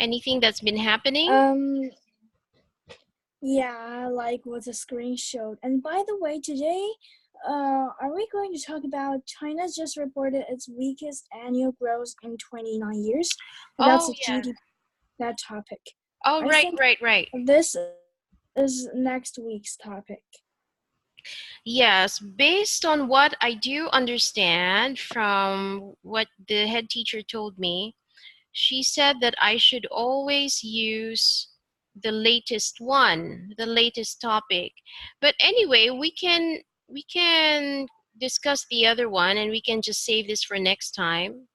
Anything that's been happening? Yeah, like what the screen showed. And by the way, today, are we going to talk about China's just reported its weakest annual growth in 29 years? That's Oh, a yeah. GDP, that topic. Oh, I right, think right, right. this is next week's topic. Yes, based on what I do understand from what the head teacher told me, she said that I should always use the latest one, the latest topic. But anyway, we can discuss the other one and we can just save this for next time.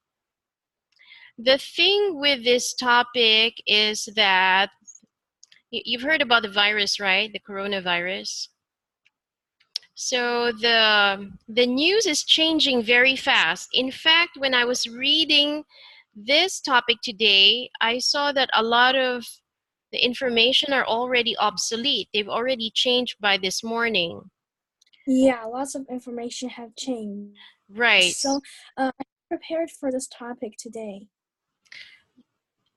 The thing with this topic is that you've heard about the virus, right? The coronavirus. So the news is changing very fast. In fact, when I was reading this topic today, I saw that a lot of the information are already obsolete. They've already changed by this morning. Yeah, lots of information have changed. Right. So I prepared for this topic today.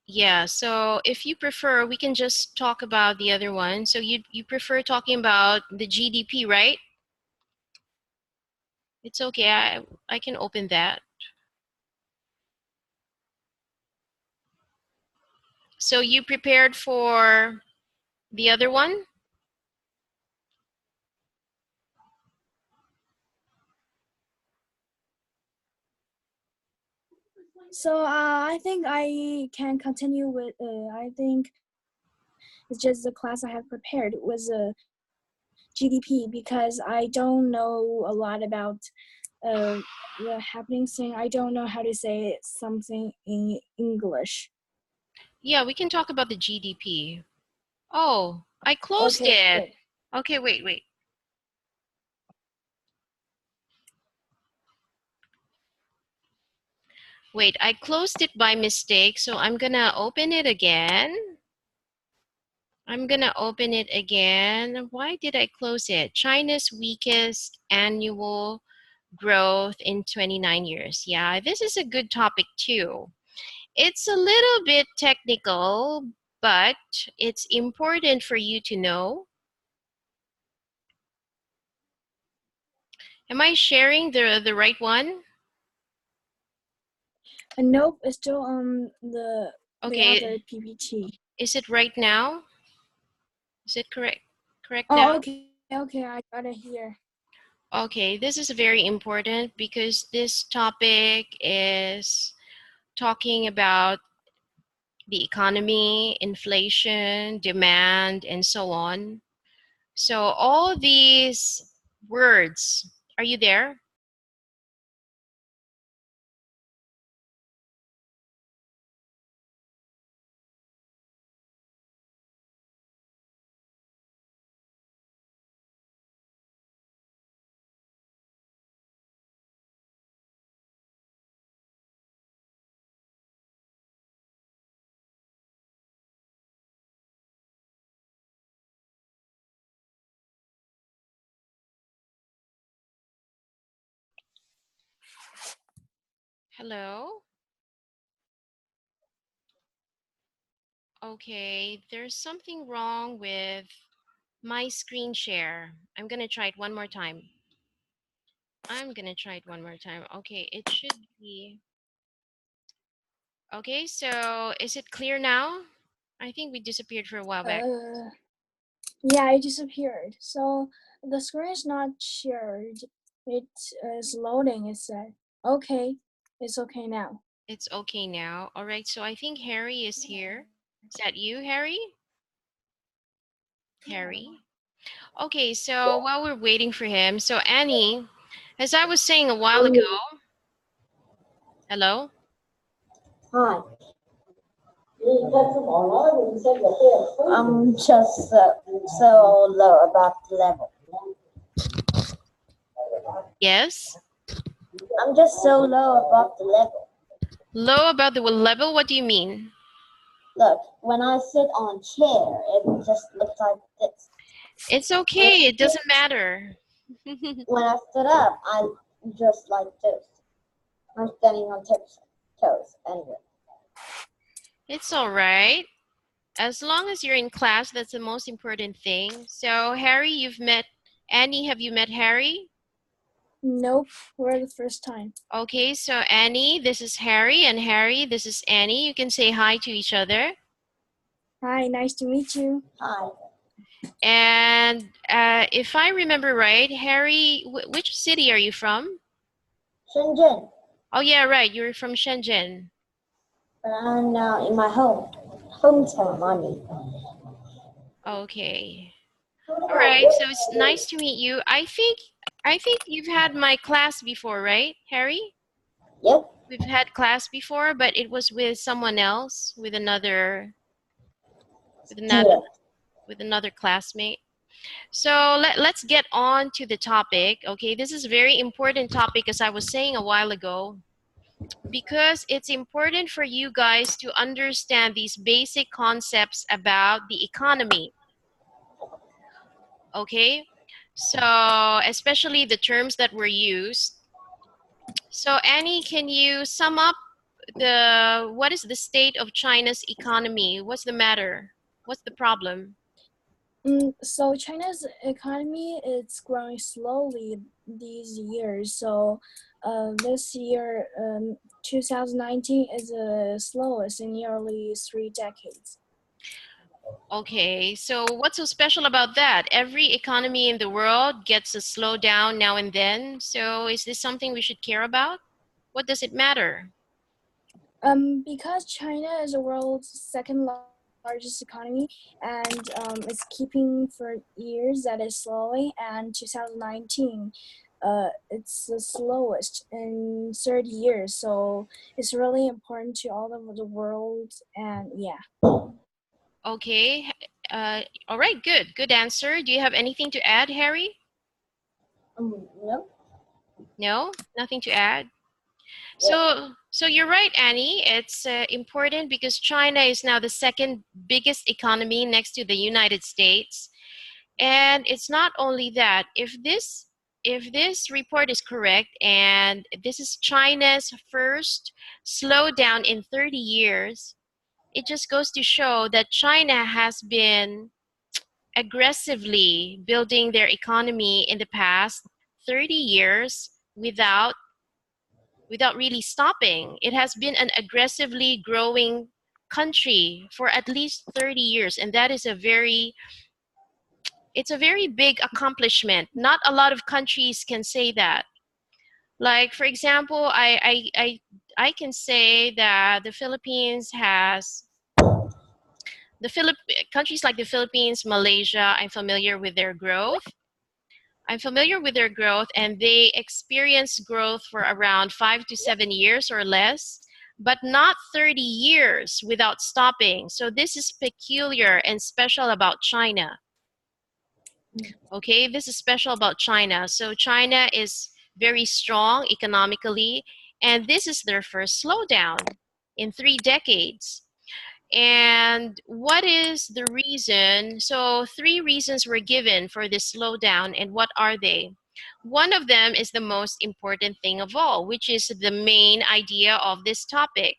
Yeah, so if you prefer, we can just talk about the other one. So you prefer talking about the GDP, right? It's okay. I can open that. So you prepared for the other one? So I think I can continue with, I think it's just the class I have prepared was GDP because I don't know a lot about the happening thing. I don't know how to say something in English. Yeah, we can talk about the GDP. Oh, I closed Okay, it. good. Okay, wait. Wait, I closed it by mistake, so I'm gonna open it again. Why did I close it? China's weakest annual growth in 29 years. Yeah, this is a good topic too. It's a little bit technical, but it's important for you to know. Am I sharing the right one? Nope, it's still on the Okay, other PPT. is it right now? Is it correct now? Oh, okay, I got it here. Okay, this is very important because this topic is talking about the economy, inflation, demand, and so on. So all these words, are you there? Hello? Okay, there's something wrong with my screen share. I'm gonna try it one more time. Okay, it should be. Okay, so is it clear now? I think we disappeared for a while back. Yeah, it disappeared. So the screen is not shared. It is loading, it said. Okay, it's okay now. It's okay now. All right, so I think Harry is here. Is that you, Harry? Harry? Okay, so while we're waiting for him, so Annie, as I was saying a while ago, hello? Hi. I'm just so low about the level. Yes? I'm just so low above the level. Low about the level? What do you mean? Look, when I sit on a chair, it just looks like this. It's okay, it doesn't matter. When I stood up, I'm just like this. I'm standing on toes anyway. It's all right. As long as you're in class, that's the most important thing. So, Harry, you've met Annie. Have you met Harry? Nope, we're the first time. Okay, so Annie, this is Harry, and Harry, this is Annie. You can say hi to each other. Hi, nice to meet you. Hi. And if I remember right, Harry, which city are you from? Shenzhen. Oh, yeah, right. You're from Shenzhen. But I'm now in my hometown, mommy. Okay. All right. So it's nice to meet you. I think you've had my class before, right, Harry? Yep. We've had class before, but it was with someone else, with another Student. with another classmate. So let's get on to the topic. Okay, this is a very important topic, as I was saying a while ago, because it's important for you guys to understand these basic concepts about the economy. Okay, so especially the terms that were used. So Annie, can you sum up what is the state of China's economy? What's the matter? What's the problem? So China's economy is growing slowly these years. So this year, 2019 is the slowest in nearly 3 decades. Okay, so what's so special about that? Every economy in the world gets a slowdown now and then. So is this something we should care about? What does it matter? Because China is the world's second largest economy, and it's keeping for years that is slowing, and 2019 it's the slowest in 30 years, so it's really important to all of the world. And yeah. Okay, all right, good. Good answer. Do you have anything to add, Harry? No. No, nothing to add. So you're right, Annie. It's important because China is now the second biggest economy next to the United States. And it's not only that. If this report is correct, and this is China's first slowdown in 30 years, it just goes to show that China has been aggressively building their economy in the past 30 years without really stopping. It has been an aggressively growing country for at least 30 years, and that is it's a very big accomplishment. Not a lot of countries can say that. Like, for example, I can say that countries like the Philippines, Malaysia, I'm familiar with their growth, and they experience growth for around 5 to 7 years or less, but not 30 years without stopping. So this is peculiar and special about China. Okay, this is special about China. So China is very strong economically, and this is their first slowdown in 3 decades. And what is the reason? So, three reasons were given for this slowdown, and what are they? One of them is the most important thing of all, which is the main idea of this topic.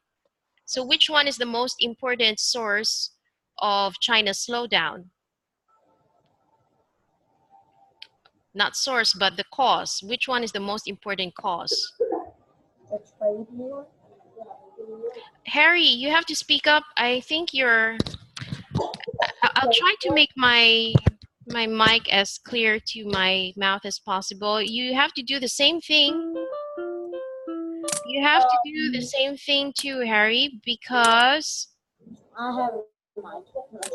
So, which one is the most important source of China's slowdown? Not source, but the cause. Which one is the most important cause? The trade war. Harry, you have to speak up. I think I'll try to make my mic as clear to my mouth as possible. You have to do the same thing. You have to do the same thing too, Harry, because I have my equipment.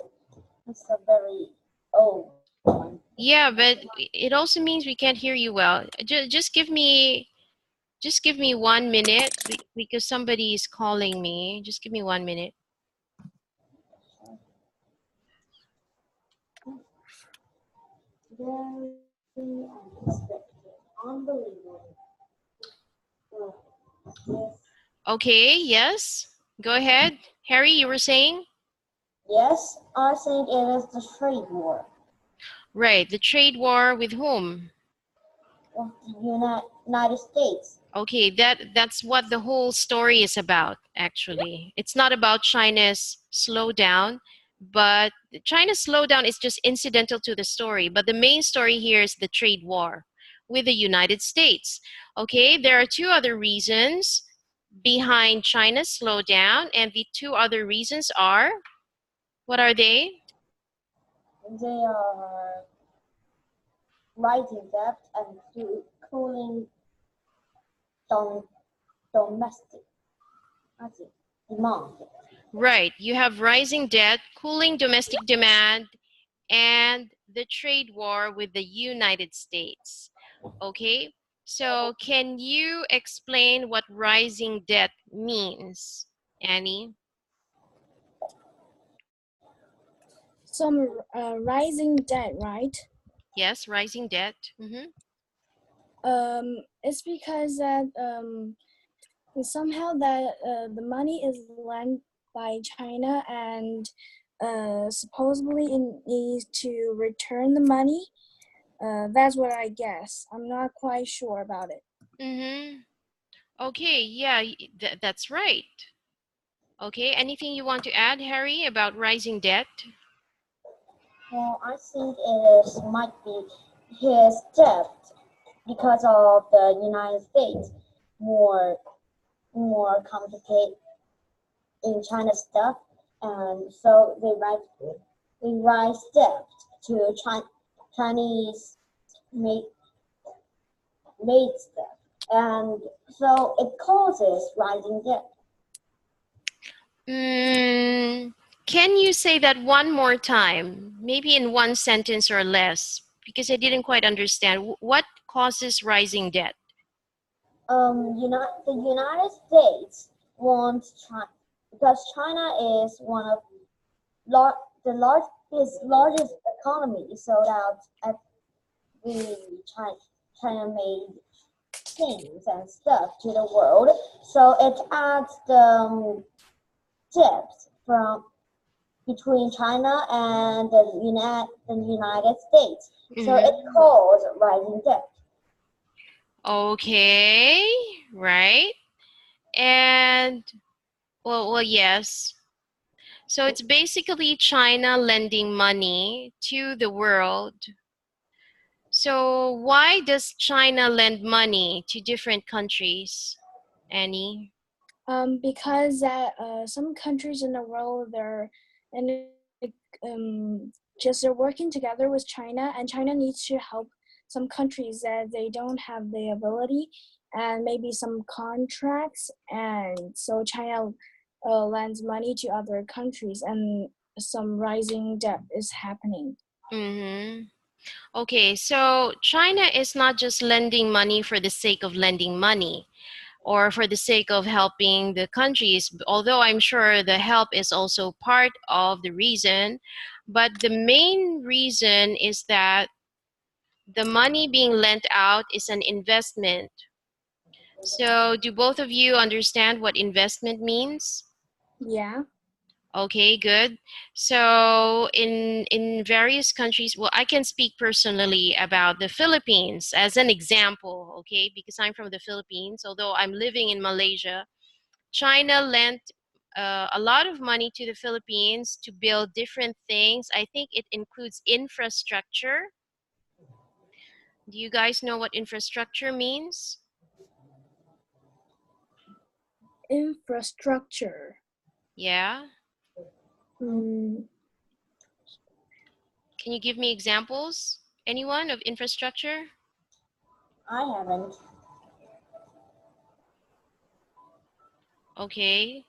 It's a very old one. yeah, but it also means we can't hear you well. Just give me 1 minute because somebody is calling me. Just give me 1 minute. Very unexpected. Unbelievable. Yes. Okay, yes. Go ahead. Harry, you were saying? Yes, I think it is the trade war Right, the trade war with whom? of the United States. Okay, that's what the whole story is about, actually. It's not about China's slowdown, but China's slowdown is just incidental to the story. But the main story here is the trade war with the United States. Okay, there are two other reasons behind China's slowdown, and the two other reasons are, what are they? They are rising debt and cooling dom- domestic demand. Right, you have rising debt, cooling domestic demand, and the trade war with the United States. Okay, so can you explain what rising debt means, Annie? Some rising debt, right? Yes, rising debt. It's because that somehow that the money is lent by China and supposedly it needs to return the money. That's what I guess. I'm not quite sure about it. Okay, yeah, that's right. Okay, anything you want to add, Harry, about rising debt? Well, I think it might be his debt because of the United States more complicated in China stuff, and so they rise debt to Chinese made made stuff, and so it causes rising debt. Can you say that one more time, maybe in one sentence or less? Because I didn't quite understand. What causes rising debt? The United States wants China because China is one of his largest economy, so that every China made things and stuff to the world. So it adds the debt from between China and the United States. So it caused rising debt. Okay, right. And well, yes. So it's basically China lending money to the world. So why does China lend money to different countries, Annie? Because that some countries in the world they're and just they're working together with China, and China needs to help some countries that they don't have the ability, and maybe some contracts, and so China lends money to other countries, and some rising debt is happening. Okay, so China is not just lending money for the sake of lending money or for the sake of helping the countries, although I'm sure the help is also part of the reason. But the main reason is that the money being lent out is an investment. So, do both of you understand what investment means? Yeah. Okay, good. So in various countries, well, I can speak personally about the Philippines as an example, okay, because I'm from the Philippines, although I'm living in Malaysia. China lent a lot of money to the Philippines to build different things. I think it includes infrastructure. Do you guys know what infrastructure means? Infrastructure. Yeah. Mm, Can you give me examples? Anyone of infrastructure? I haven't. Okay.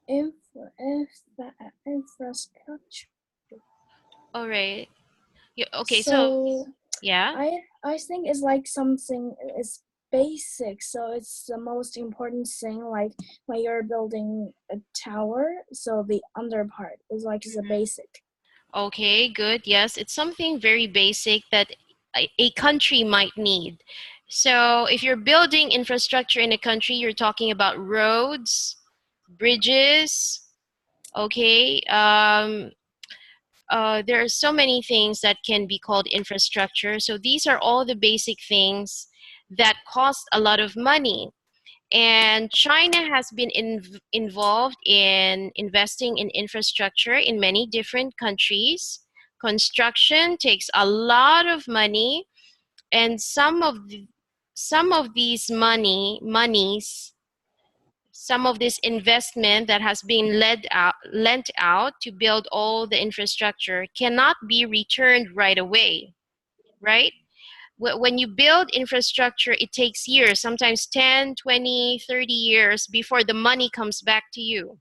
Infrastructure. All right. Yeah, okay, so So yeah. I think it's like something is basic. So it's the most important thing. Like when you're building a tower, so the under part is like the basic. Okay, good. Yes, it's something very basic that a country might need. So if you're building infrastructure in a country, you're talking about roads, bridges, okay? There are so many things that can be called infrastructure. So these are all the basic things that cost a lot of money. And China has been involved in investing in infrastructure in many different countries. Construction takes a lot of money, and some of these monies, some of this investment that has been lent out to build all the infrastructure cannot be returned right away, right? When you build infrastructure, it takes years, sometimes 10, 20, 30 years before the money comes back to you.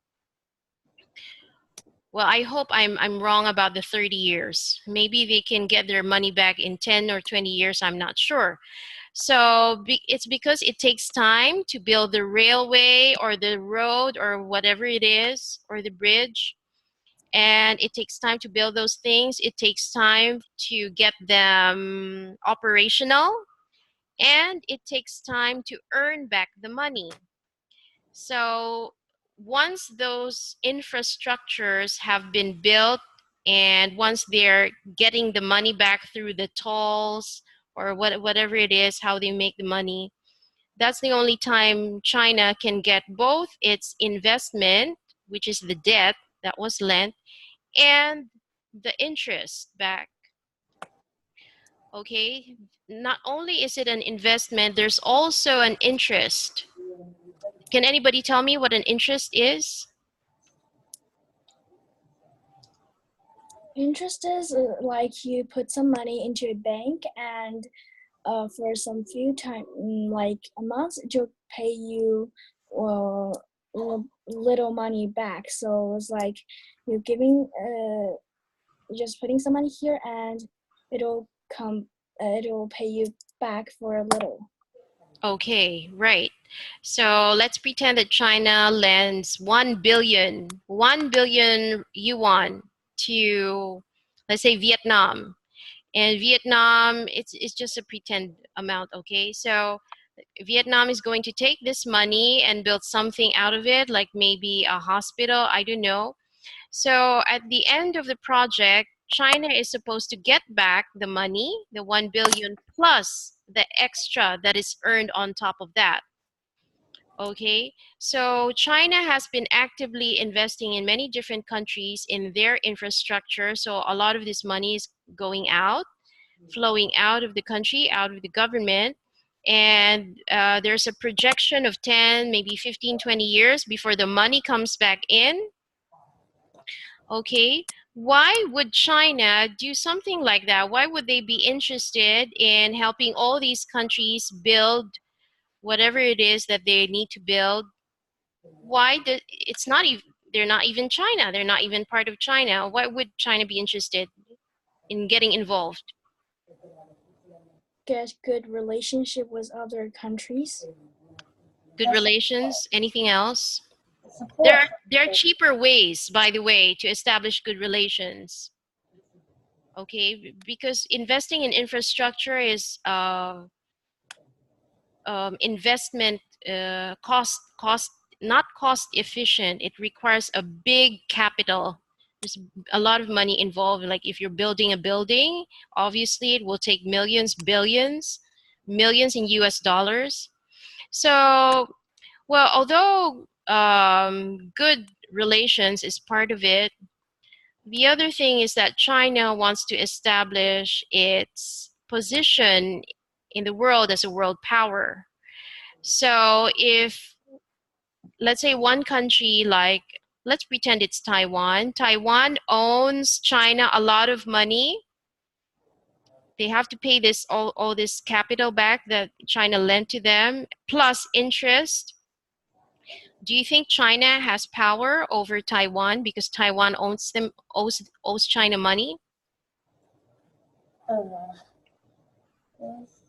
Well, I hope I'm wrong about the 30 years. Maybe they can get their money back in 10 or 20 years, I'm not sure. So it's because it takes time to build the railway or the road or whatever it is, or the bridge. And it takes time to build those things. It takes time to get them operational. And it takes time to earn back the money. So once those infrastructures have been built, and once they're getting the money back through the tolls or whatever it is, how they make the money, that's the only time China can get both its investment, which is the debt that was lent, and the interest back. Okay, not only is it an investment, there's also an interest. Can anybody tell me what an interest is? Interest is like you put some money into a bank, and for some few time, like a month, it will pay you uh, little money back. So it's like you're giving, just putting some money here, and it'll come, it'll pay you back for a little. Okay, right. So let's pretend that China lends 1 billion yuan to, let's say, Vietnam. And Vietnam, it's just a pretend amount, okay? So Vietnam is going to take this money and build something out of it, like maybe a hospital, I don't know. So at the end of the project, China is supposed to get back the money, the 1 billion plus the extra that is earned on top of that. Okay, so China has been actively investing in many different countries in their infrastructure. So a lot of this money is going out, flowing out of the country, out of the government. And there's a projection of 10, maybe 15, 20 years before the money comes back in. Okay, why would China do something like that? Why would they be interested in helping all these countries build whatever it is that they need to build? It's not even, they're not even China. They're not even part of China. Why would China be interested in getting involved? Get good relationship with other countries. Good relations? Anything else? Support. There are cheaper ways, by the way, to establish good relations. Okay, because investing in infrastructure is investment cost not cost efficient. It requires a big capital. There's a lot of money involved. Like if you're building a building, obviously it will take millions, billions, millions in US dollars. So, well, although good relations is part of it, the other thing is that China wants to establish its position in the world as a world power. So if, let's say, one country, like, let's pretend it's Taiwan. Taiwan owns China a lot of money. They have to pay this all this capital back that China lent to them, plus interest. Do you think China has power over Taiwan because Taiwan owes China money? Yes.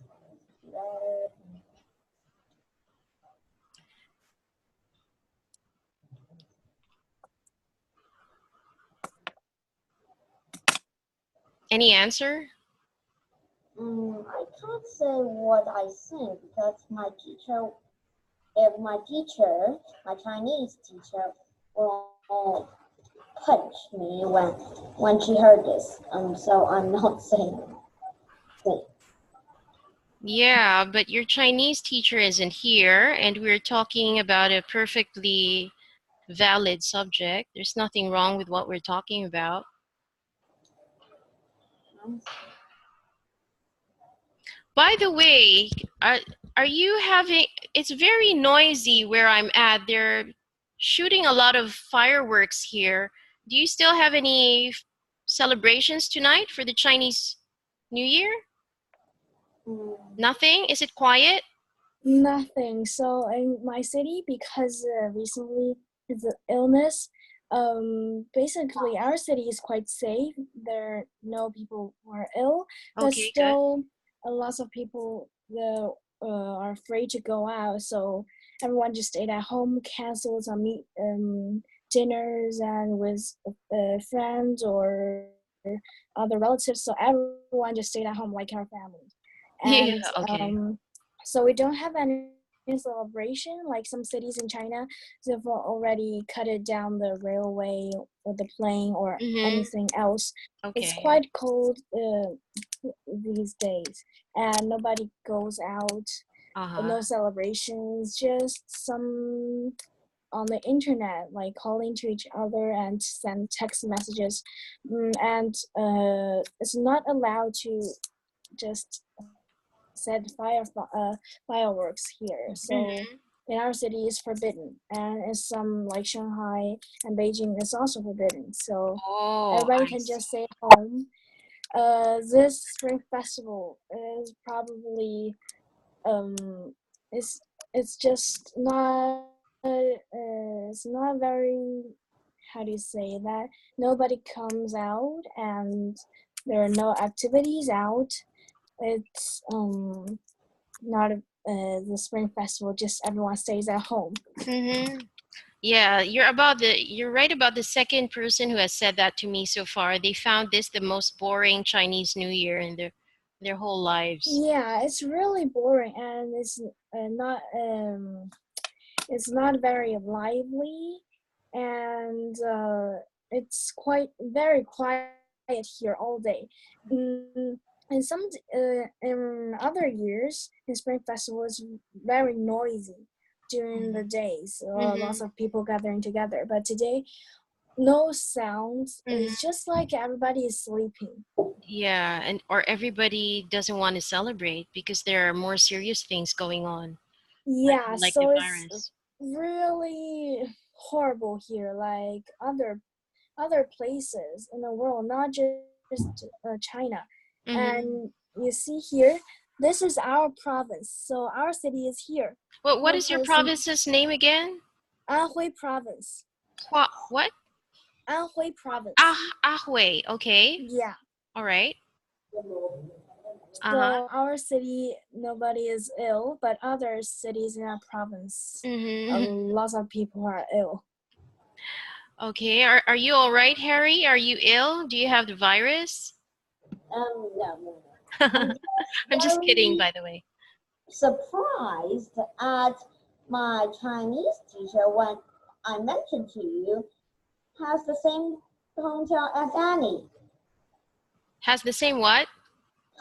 Any answer? I can't say what I think because my teacher, if my Chinese teacher, will punch me when she heard this. So I'm not saying. Yeah, but your Chinese teacher isn't here, and we're talking about a perfectly valid subject. There's nothing wrong with what we're talking about. By the way, are you having, it's very noisy where I'm at. They're shooting a lot of fireworks here. Do you still have any celebrations tonight for the Chinese New Year? Mm, Nothing? Is it quiet? Nothing. So in my city, because recently it's an illness, basically our city is quite safe. There are no people who are ill, but Okay, good. still, a lot of people are afraid to go out. So everyone just stayed at home, canceled some dinners and with friends or other relatives. So everyone just stayed at home like our family, and Yeah, okay. so we don't have any celebration like some cities in China. They've already cut it down the railway or the plane or Mm-hmm. anything else. It's Okay. quite cold these days, and nobody goes out. Uh-huh. No celebrations, just some on the internet, like calling to each other and send text messages. And it's not allowed to just set fireworks here. So Mm-hmm. in our city is forbidden, and in some like Shanghai and Beijing is also forbidden. So Oh, everybody I can see. just stay home. This spring festival is probably it's it's just not it's not very, how do you say that, nobody comes out and there are no activities out. It's not the spring festival, just everyone stays at home. Mm-hmm. Yeah, you're right about the second person who has said that to me so far. They found this the most boring Chinese New Year in their whole lives. Yeah, it's really boring, and not it's not very lively, and it's quite very quiet here all day. Mm, and in other years, in Spring Festival is very noisy during the days. Lots Mm-hmm. of people gathering together, but today no sounds. Mm-hmm. It's just like everybody is sleeping. Yeah, and or everybody doesn't want to celebrate because there are more serious things going on, Yeah, like the so it's virus. really horrible here, like other places in the world, not just China. And Mm-hmm. you see here, this is our province, so our city is here. What No is your person, province's name again? Anhui province. What? Anhui province. Ahui. Okay. Yeah. All right. Uh-huh. So our city, nobody is ill, but other cities in our province, a Mm-hmm. lot of people are ill. Okay. Are you all right, Harry? Are you ill? Do you have the virus? no, no. I'm just I'm just kidding, very by the way. surprised at my Chinese teacher when I mentioned to you has the same hometown as Annie. Has the same what?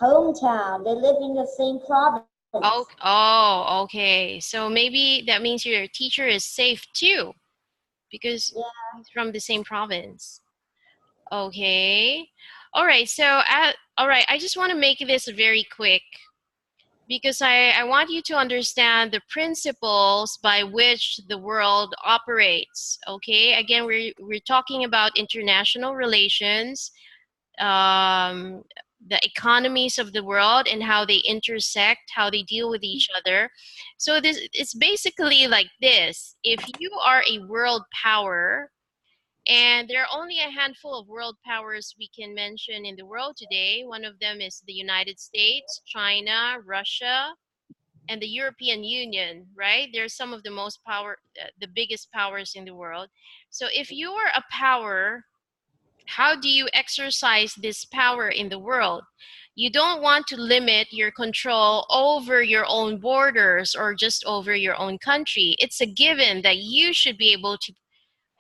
Hometown. They live in the same province. Oh, okay. So maybe that means your teacher is safe too, because Yeah. he's from the same province. Okay. All right. So, all right. I just want to make this very quick because I want you to understand the principles by which the world operates. Okay. Again, we're talking about international relations, um, the economies of the world and how they intersect, how they deal with each other. So this it's basically like this. If you are a world power, and there are only a handful of world powers we can mention in the world today. One of them is the United States, China, Russia, and the European Union, right? They're some of the the biggest powers in the world. So if you are a power, how do you exercise this power in the world? You don't want to limit your control over your own borders or just over your own country. It's a given that you should be able to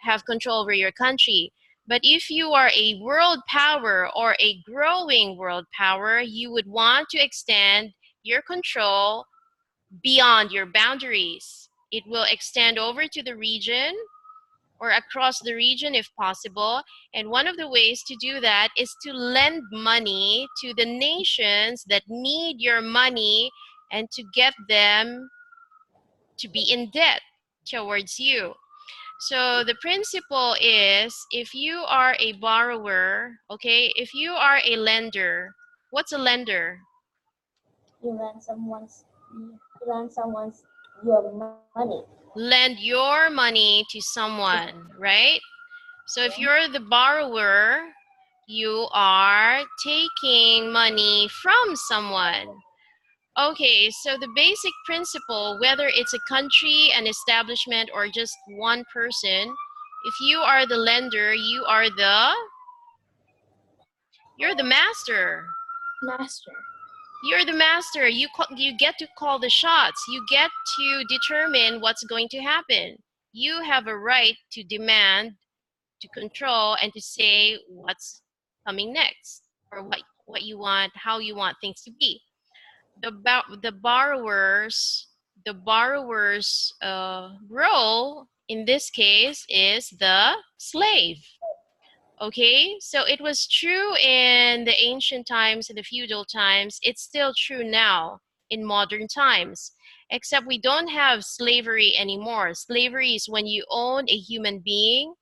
have control over your country. But if you are a world power or a growing world power, you would want to extend your control beyond your boundaries. It will extend over to the region or across the region if possible. And one of the ways to do that is to lend money to the nations that need your money and to get them to be in debt towards you. So the principle is, if you are a borrower, okay, if you are a lender, what's a lender? You lend someone's your money. Lend your money to someone, right? So if you're the borrower, you are taking money from someone. Okay, so the basic principle, whether it's a country, an establishment, or just one person, if you are the lender, you're the master. Master. You're the master. You get to call the shots. You get to determine what's going to happen. You have a right to demand, to control, and to say what's coming next, or what you want, how you want things to be. The borrower's role in this case is the slave. Okay, so it was true in the ancient times, in the feudal times. It's still true now in modern times, except we don't have slavery anymore. Slavery is when you own a human being.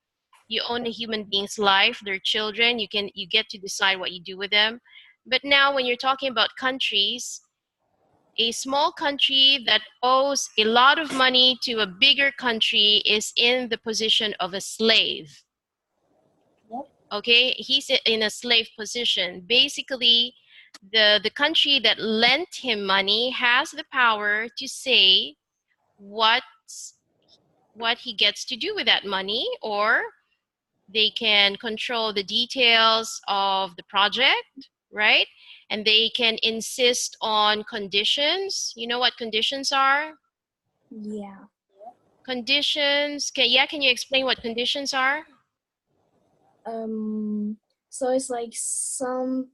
You own a human being's life, their children. You get to decide what you do with them. But now when you're talking about countries, a small country that owes a lot of money to a bigger country is in the position of a slave. Yep. Okay, he's in a slave position. Basically, the country that lent him money has the power to say what he gets to do with that money, or they can control the details of the project, right? And they can insist on conditions. You know what conditions are? Yeah. Conditions. Can you explain what conditions are? So it's like something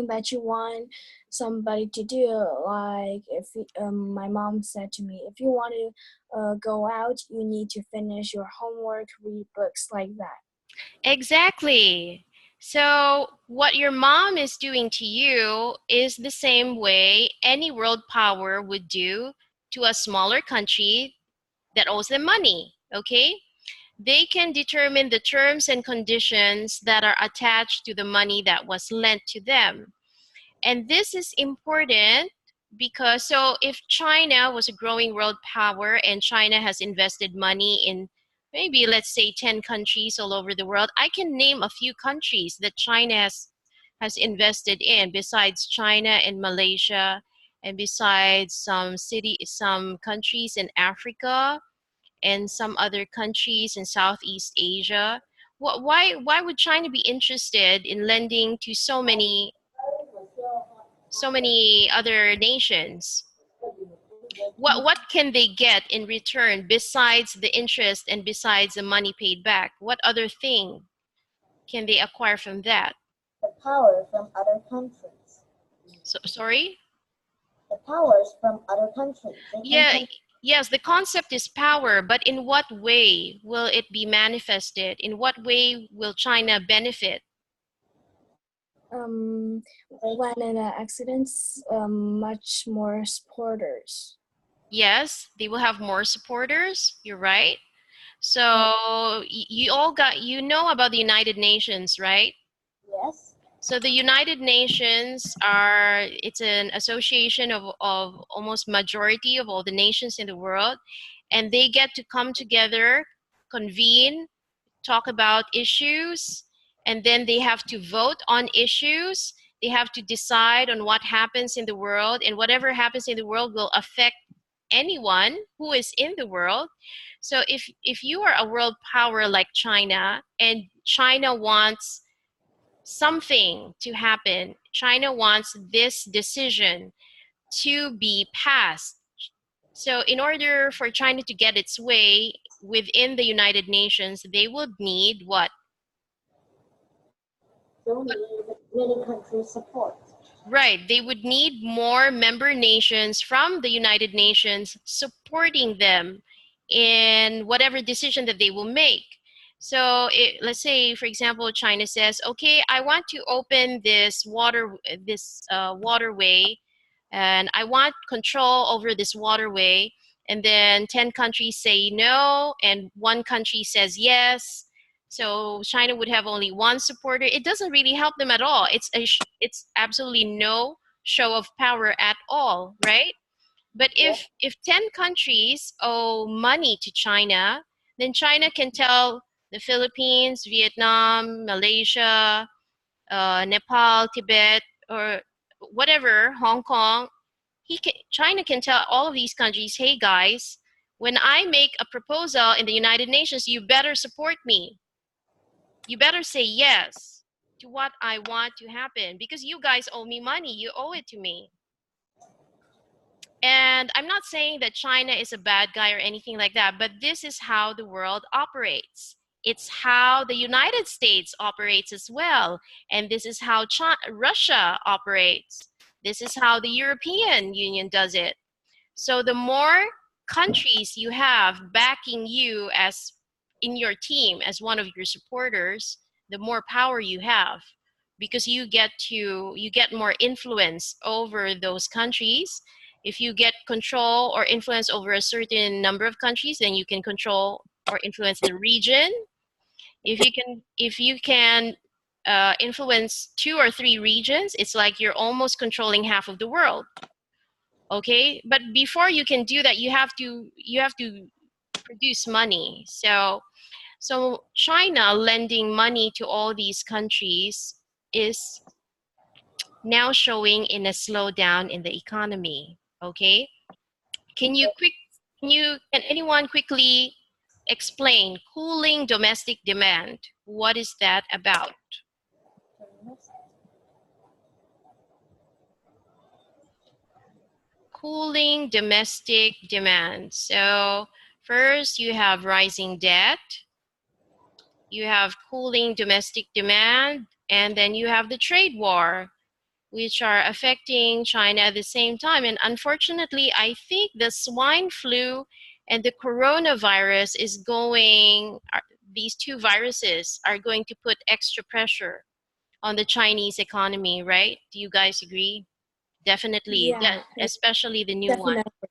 that you want somebody to do. Like if my mom said to me, if you want to go out, you need to finish your homework, read books, like that. Exactly. So what your mom is doing to you is the same way any world power would do to a smaller country that owes them money, okay? They can determine the terms and conditions that are attached to the money that was lent to them. And this is important because, so if China was a growing world power and China has invested money in maybe, let's say, 10 countries all over the world, I can name a few countries that China has invested in besides China and Malaysia, and besides some countries in Africa and some other countries in Southeast Asia. Why would China be interested in lending to so many other nations? What can they get in return besides the interest and besides the money paid back? What other thing can they acquire from that? The power from other countries. Sorry? The powers from other countries. Yeah, yes, the concept is power, but in what way will it be manifested? In what way will China benefit? When in accidents, much more supporters. Yes, they will have more supporters. You're right. So you know about the United Nations, right? Yes. So the United Nations it's an association of almost majority of all the nations in the world, and they get to come together, convene, talk about issues, and then they have to vote on issues. They have to decide on what happens in the world, and whatever happens in the world will affect anyone who is in the world. So if you are a world power like China, and China wants something to happen, China wants this decision to be passed. So in order for China to get its way within the United Nations, they would need what? Don't need many countries' support. Right. They would need more member nations from the United Nations supporting them in whatever decision that they will make. So let's say, for example, China says, okay, I want to open this waterway, and I want control over this waterway. And then 10 countries say no, and one country says yes. So China would have only one supporter. It doesn't really help them at all. It's absolutely no show of power at all, right? But Yes. if 10 countries owe money to China, then China can tell the Philippines, Vietnam, Malaysia, Nepal, Tibet, or whatever, Hong Kong. China can tell all of these countries, hey guys, when I make a proposal in the United Nations, you better support me. You better say yes to what I want to happen because you guys owe me money. You owe it to me. And I'm not saying that China is a bad guy or anything like that, but this is how the world operates. It's how the United States operates as well. And this is how Russia operates. This is how the European Union does it. So the more countries you have backing you as in your team as one of your supporters, the more power you have because you get more influence over those countries. If you get control or influence over a certain number of countries, then you can control or influence the region. If you can influence 2 or 3 regions, it's like you're almost controlling half of the world. Okay, but before you can do that, you have to produce money. So China lending money to all these countries is now showing in a slowdown in the economy. Okay, can anyone quickly explain cooling domestic demand? What is that about? Cooling domestic demand. So first you have rising debt, you have cooling domestic demand, and then you have the trade war, which are affecting China at the same time. And unfortunately, I think the swine flu and the coronavirus these 2 viruses are going to put extra pressure on the Chinese economy, right? Do you guys agree? Definitely, Yeah, especially the new one. definitely.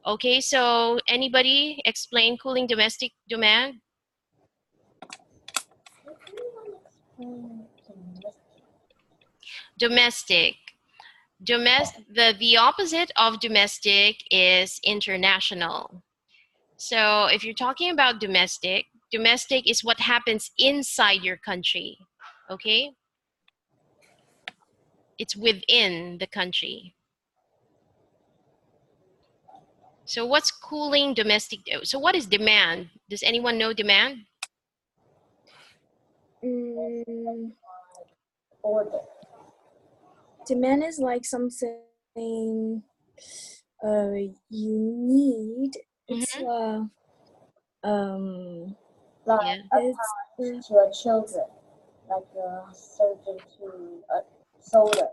Okay, so anybody explain cooling domestic demand? Domestic. The opposite of domestic is international. So if you're talking about domestic is what happens inside your country. Okay? It's within the country. So what's cooling domestic? So what is demand? Does anyone know demand? Order. Demand is like something you need. It's Mm-hmm. Like Yeah. it's to a children, like a surgeon to a soda.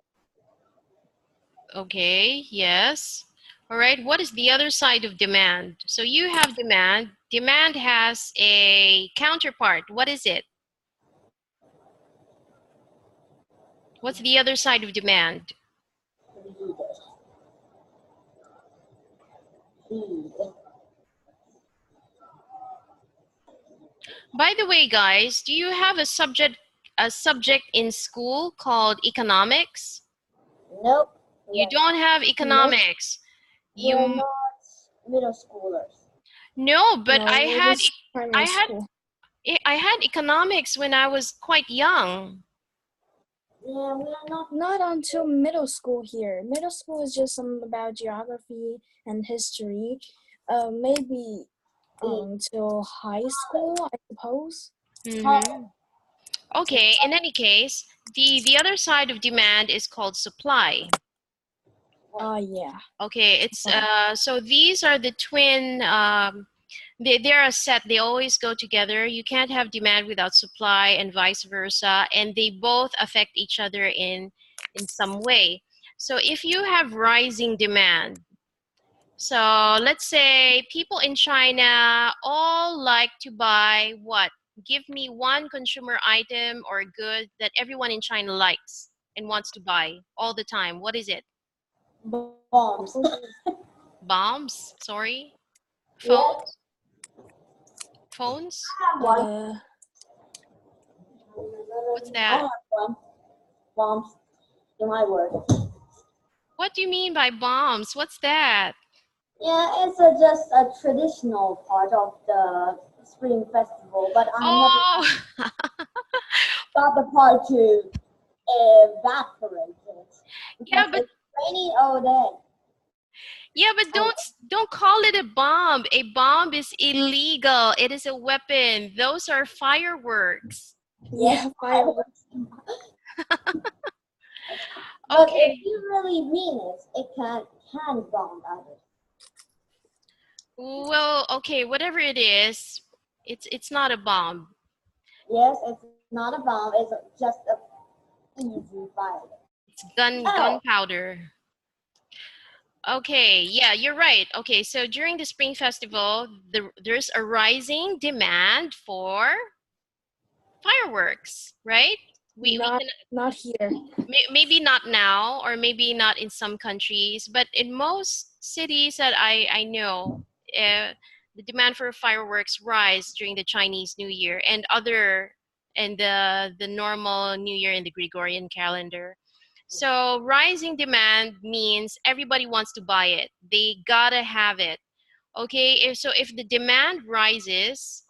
Okay, yes. All right, what is the other side of demand? So you have demand. Demand has a counterpart. What is it? What's the other side of demand? Feed. Feed. By the way, guys, do you have a subject in school called economics? Nope. You don't have economics. We're You not middle schoolers. No, but no, it was I primary had school. I had economics when I was quite young. Yeah, we are not. Not until middle school here. Middle school is just some about geography and history. Maybe until high school, I suppose. Mm-hmm. Okay, in any case, the other side of demand is called supply. Yeah. Okay, it's so these are the twin they're a set, they always go together. You can't have demand without supply and vice versa, and they both affect each other in in some way. So if you have rising demand, so let's say people in China all like to buy what? Give me one consumer item or good that everyone in China likes and wants to buy all the time. What is it? Bombs. Bombs? Sorry? Yeah, Phones? Phones? one. What's I that? have one. Bombs in my word. What do you mean by bombs? What's that? Yeah, it's just a traditional part of the Spring Festival, but I never Oh, got the part to evaporate it because yeah, but it's raining all day. And don't call it a bomb. A bomb is illegal. It is a weapon. Those are fireworks. yes, Yeah, fireworks. but if Okay. you really mean it, it can bomb others. Well, okay, whatever it is, it's not a bomb. Yes, it's not a bomb. It's just a easy fire. It's Oh, gunpowder. Okay, yeah, you're right. Okay, so during the Spring Festival, there's a rising demand for fireworks, right? We can Not here. maybe not now or maybe not in some countries, but in most cities that I know, uh, the demand for fireworks rise during the Chinese New Year and the normal New Year in the Gregorian calendar. So rising demand means everybody wants to buy it. They gotta have it. Okay, if the demand rises,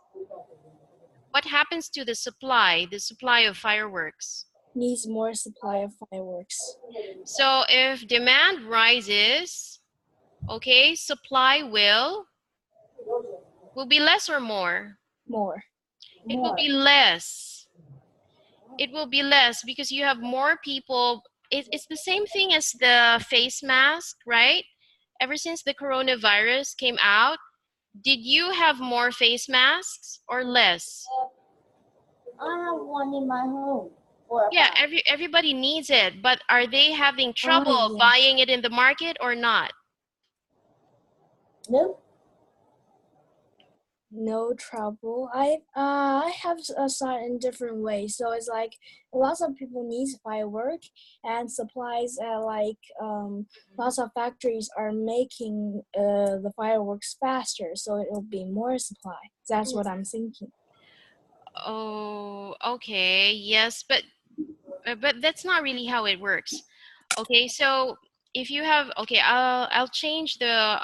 what happens to the supply of fireworks? Needs more supply of fireworks. So if demand rises, okay, supply will be less or more. More. It will more. be less. It will be less because you have more people. It's the same thing as the face mask, right? Ever since the coronavirus came out, did you have more face masks or less? I have one in my home for a Yeah, fact. everybody needs it, but are they having Ah, trouble yeah. buying it in the market or not? Nope. No trouble. I have saw it in different ways. So it's like lots of people needs firework and supplies. Lots of factories are making the fireworks faster, so it will be more supply. That's what I'm thinking. Oh, okay. Yes, but that's not really how it works. Okay, so if you have okay, I'll change the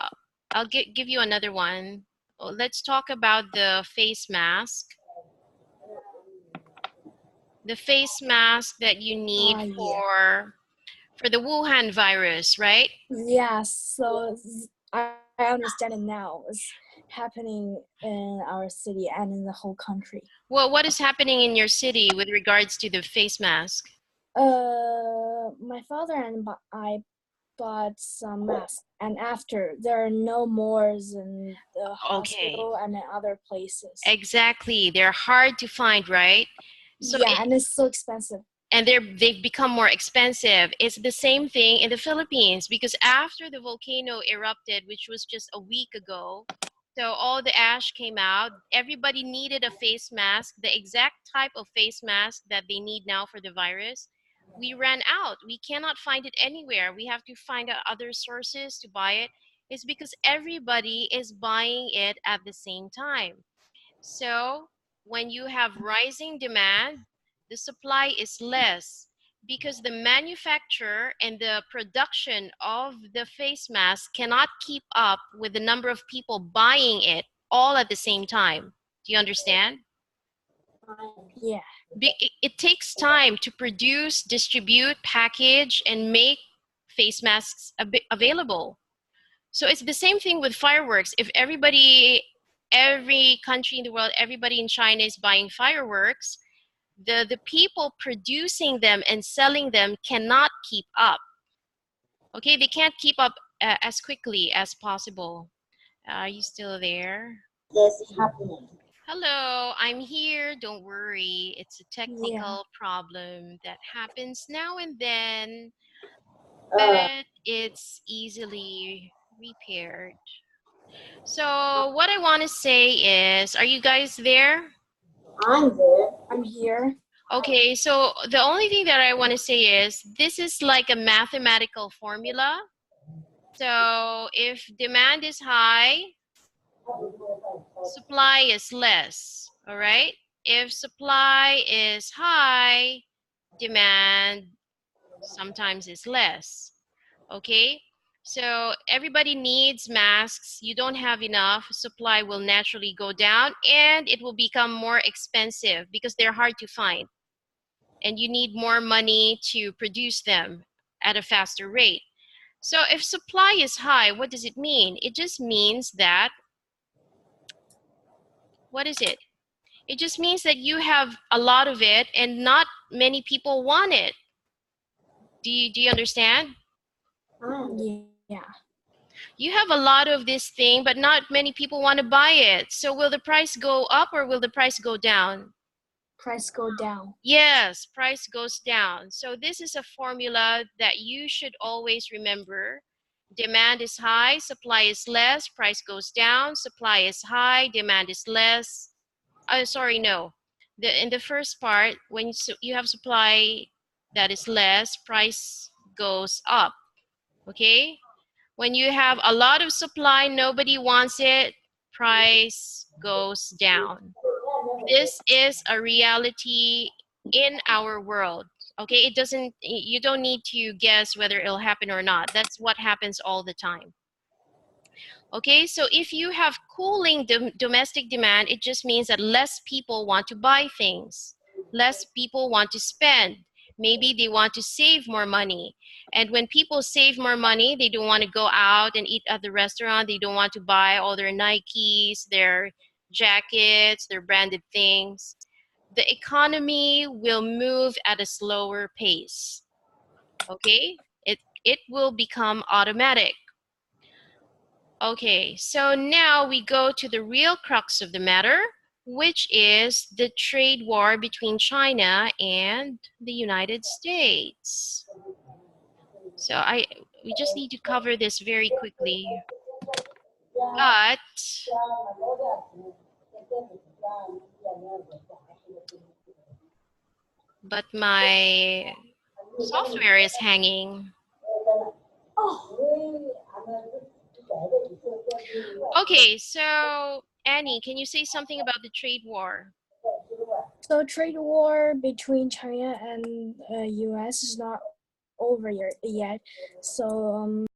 I'll give you another one. Oh, let's talk about the face mask. The face mask that you need Ah, yeah. for the Wuhan virus, right? Yes. So I understand it now. It's happening in our city and in the whole country. Well, what is happening in your city with regards to the face mask? My father and I bought some masks, and after there are no more in the Okay. hospital and in other places. Exactly. They're hard to find, right? So Yeah, and it's so expensive. and they've become more expensive. It's the same thing in the Philippines because after the volcano erupted, which was just a week ago, so all the ash came out. Everybody needed a face mask, the exact type of face mask that they need now for the virus. We ran out. We cannot find it anywhere. We have to find other sources to buy it. It's because everybody is buying it at the same time. So when you have rising demand, the supply is less because the manufacturer and the production of the face mask cannot keep up with the number of people buying it all at the same time. Do you understand? Yeah, It takes time to produce, distribute, package, and make face masks available. So it's the same thing with fireworks. If every country in the world, everybody in China is buying fireworks, the people producing them and selling them cannot keep up. Okay, they can't keep up as quickly as possible. Are you still there? This happening. Hello, I'm here. Don't worry. It's a Yeah. technical problem that happens now and then, Uh, but it's easily repaired. So, what I want to say is, are you guys there? I'm there. I'm here. Okay, so the only thing that I want to say is this is like a mathematical formula. So, if demand is high, supply is less. All right? If supply is high, demand sometimes is less. Okay? So everybody needs masks. You don't have enough, supply will naturally go down and it will become more expensive because they're hard to find. And you need more money to produce them at a faster rate. So if supply is high, what does it mean? It just means that, what is it? It just means that you have a lot of it and not many people want it. Do you understand? I'm Yeah. You have a lot of this thing, but not many people want to buy it. So will the price go up or will the price go down? Price go down. Yes, price goes down. So this is a formula that you should always remember. Demand is high, supply is less, price goes down. Supply is high, demand is less. Sorry, no. In the first part, when you have supply that is less, price goes up. Okay? When you have a lot of supply, nobody wants it, price goes down. This is a reality in our world. Okay, it doesn't, you don't need to guess whether it'll happen or not. That's what happens all the time. Okay, so if you have cooling domestic demand, it just means that less people want to buy things. Less people want to spend. Maybe they want to save more money. And when people save more money, they don't want to go out and eat at the restaurant. They don't want to buy all their Nikes, their jackets, their branded things. The economy will move at a slower pace. Okay? It will become automatic. Okay, so now we go to the real crux of the matter, which is the trade war between China and the United States. So we just need to cover this very quickly. But my software is hanging. Okay, so Annie, can you say something about the trade war? So trade war between China and US is not over yet. So